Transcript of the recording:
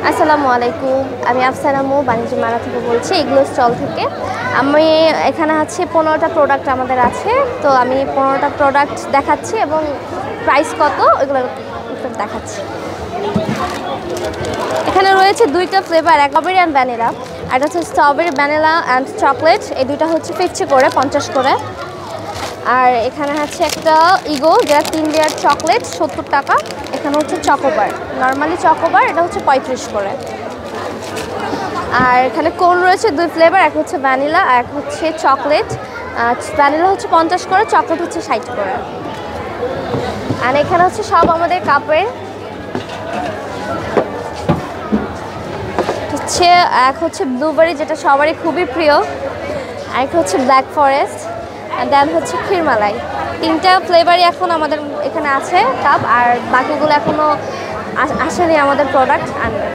আসসালামু আলাইকুম, আমি আফসানা মো বাণিজ্য মেলা থেকে বলছি, এগুলো স্টল থেকে। আমি এখানে আছে 15টা প্রোডাক্ট আমাদের আছে, তো আমি 15টা প্রোডাক্ট দেখাচ্ছি এবং প্রাইস কত ওইগুলো দেখাচ্ছি। এখানে রয়েছে দুইটা ফ্লেভার, স্ট্রবেরি অ্যান্ড ভ্যানিলা। এটা হচ্ছে স্ট্রবেরি ভ্যানিলা অ্যান্ড চকলেট, এই দুইটা হচ্ছে 50 করে, 50 করে। আর এখানে আছে একটা ইগো, যেটা 3 লেয়ার চকলেট, 70 টাকা। এখানে হচ্ছে চকোবার, নর্মালি চকোবার, এটা হচ্ছে 35 করে। আর এখানে কোন রয়েছে দুই ফ্লেভার, এক হচ্ছে ভ্যানিলা আর এক হচ্ছে চকলেট। ভ্যানিলা হচ্ছে 50 করে, চকলেট হচ্ছে 60 করে। আর এখানে হচ্ছে সব আমাদের কাপের হচ্ছে, এক হচ্ছে ব্লুবেরি, যেটা সবারই খুবই প্রিয়, আর এক হচ্ছে ব্ল্যাক ফরেস্ট, আর দেন হচ্ছে ক্ষীরমালাই। 3টা ফ্লেভারই এখন আমাদের এখানে আছে কাপ, আর বাকিগুলো এখনও আসেনি আমাদের প্রোডাক্ট আনবে।